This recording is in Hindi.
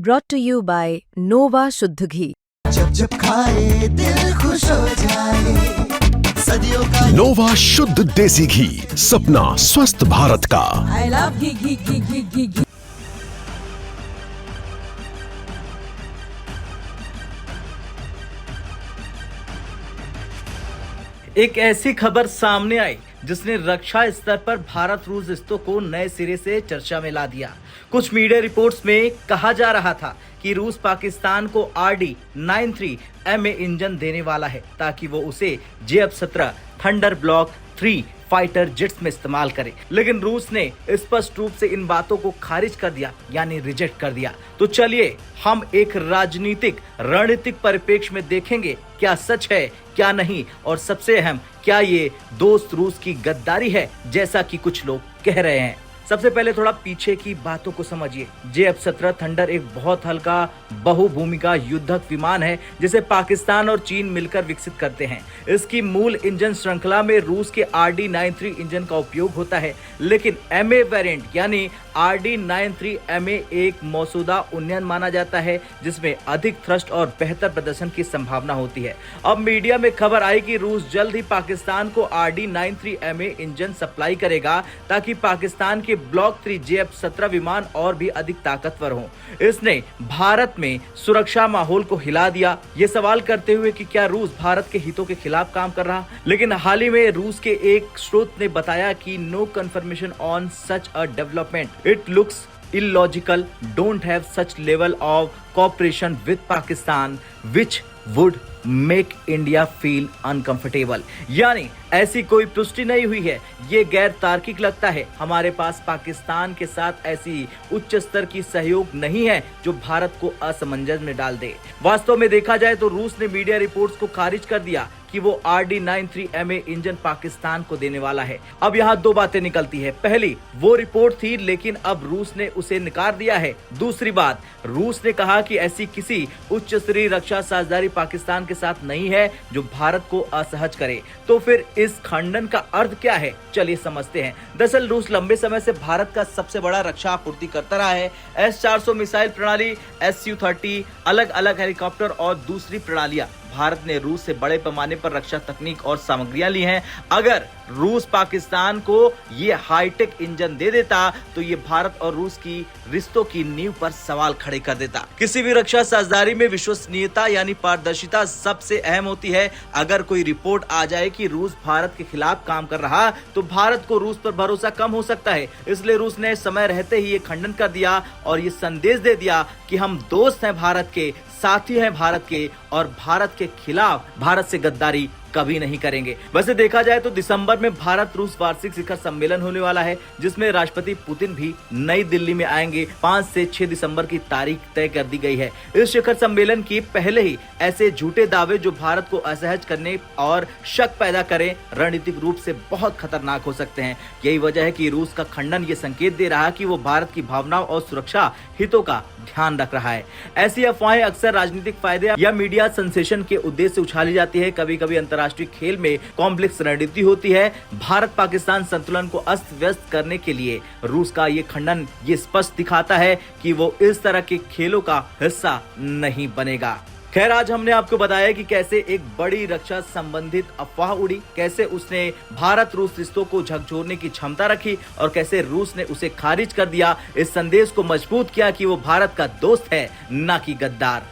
brought to you by Nova शुद्ध घी। जब जब खाए दिल खुश हो जाए, सदियों का नोवा शुद्ध देसी घी, सपना स्वस्थ भारत का। I love घी घी घी घी घी घी। एक ऐसी खबर सामने आई जिसने रक्षा स्तर पर भारत रूस रिश्तों को नए सिरे से चर्चा में ला दिया। कुछ मीडिया रिपोर्ट्स में कहा जा रहा था कि रूस पाकिस्तान को RD-93 MA इंजन देने वाला है ताकि वो उसे JF-17 thunder block 3 fighter jets में इस्तेमाल करे, लेकिन रूस ने स्पष्ट रूप से इन बातों को खारिज कर दिया, यानी रिजेक्ट कर दिया। तो चलिए हम एक राजनीतिक रणनीतिक परिप्रेक्ष्य में देखेंगे क्या सच है क्या नहीं, और सबसे अहम क्या ये दोस्त रूस की गद्दारी है जैसा कि कुछ लोग कह रहे हैं। सबसे पहले थोड़ा पीछे की बातों को समझिए। JF-17 थंडर एक बहुत हल्का बहुभूमिका युद्धक विमान है जिसे पाकिस्तान और चीन मिलकर विकसित करते हैं। इसकी मूल इंजन श्रृंखला में रूस के RD-93 इंजन का उपयोग होता है, लेकिन MA वेरिएंट यानी RD-93 MA एक मौजूदा उन्नयन माना जाता है जिसमें अधिक थ्रस्ट और बेहतर प्रदर्शन की संभावना होती है। अब मीडिया में खबर आई कि रूस जल्द ही पाकिस्तान को RD-93 MA इंजन सप्लाई करेगा ताकि पाकिस्तान के ब्लॉक 3 JF-17 विमान और भी अधिक ताकतवर हों। इसने भारत में सुरक्षा माहौल को हिला दिया, ये सवाल करते हुए कि क्या रूस भारत के हितों के खिलाफ काम कर रहा। लेकिन हाल ही में रूस के एक स्रोत ने बताया कि no confirmation on such a development, it looks illogical, don't have such level of cooperation with Pakistan which would make India feel uncomfortable। यानी ऐसी कोई पुष्टि नहीं हुई है, ये गैर तार्किक लगता है। हमारे पास पाकिस्तान के साथ ऐसी उच्च स्तर की सहयोग नहीं है जो भारत को असमंजस में डाल दे। वास्तव में देखा जाए तो रूस ने मीडिया रिपोर्ट्स को खारिज कर दिया कि वो RD-93 MA इंजन पाकिस्तान को देने वाला है। अब यहाँ दो बातें निकलती है। पहली, वो रिपोर्ट थी लेकिन अब रूस ने उसे नकार दिया है। दूसरी बात, रूस ने कहा कि ऐसी किसी उच्च स्तरीय रक्षा साझेदारी पाकिस्तान के साथ नहीं है जो भारत को असहज करे। तो फिर इस खंडन का अर्थ क्या है, चलिए समझते हैं। दरअसल रूस लंबे समय से भारत का सबसे बड़ा रक्षा आपूर्ति करता रहा है। S-400 मिसाइल प्रणाली, Su-30, अलग अलग हेलीकॉप्टर और दूसरी प्रणालियां भारत ने रूस से बड़े पैमाने पर रक्षा तकनीक और सामग्रियां ली हैं। अगर रूस पाकिस्तान को ये हाईटेक इंजन दे देता तो ये भारत और रूस की रिश्तों की नींव पर सवाल खड़े कर देता। किसी भी रक्षा साझेदारी में विश्वसनीयता यानी पारदर्शिता सबसे अहम होती है। अगर कोई रिपोर्ट आ जाए कि रूस भारत के खिलाफ काम कर रहा तो भारत को रूस पर भरोसा कम हो सकता है। इसलिए रूस ने समय रहते ही ये खंडन कर दिया और ये संदेश दे दिया कि हम दोस्त हैं भारत के, साथी हैं भारत के, और भारत के खिलाफ भारत से गद्दारी कभी नहीं करेंगे। वैसे देखा जाए तो दिसंबर में भारत रूस वार्षिक शिखर सम्मेलन होने वाला है जिसमें राष्ट्रपति पुतिन भी नई दिल्ली में आएंगे। 5 से 6 दिसंबर की तारीख तय कर दी गई है। इस शिखर सम्मेलन की पहले ही ऐसे झूठे दावे जो भारत को असहज करने और शक पैदा करें रणनीतिक रूप से बहुत खतरनाक हो सकते हैं। यही वजह है कि रूस का खंडन ये संकेत दे रहा है कि वो भारत की भावनाओं और सुरक्षा हितों का ध्यान रख रहा है। ऐसी अफवाहें अक्सर राजनीतिक फायदे या मीडिया सेंसेशन के उद्देश्य से उछाली जाती है। कभी कभी अंतर्राष्ट्रीय खेल में कॉम्प्लेक्स रणनीति होती है। भारत पाकिस्तान संतुलन को अस्त व्यस्त करने के लिए रूस का ये खंडन ये स्पष्ट दिखाता है कि वो इस तरह के खेलों का हिस्सा नहीं बनेगा। खैर, आज हमने आपको बताया कि कैसे एक बड़ी रक्षा संबंधित अफवाह उड़ी, कैसे उसने भारत रूस रिश्तों को झकझोरने की क्षमता रखी और कैसे रूस ने उसे खारिज कर दिया। इस संदेश को मजबूत किया कि वो भारत का दोस्त है, ना कि गद्दार।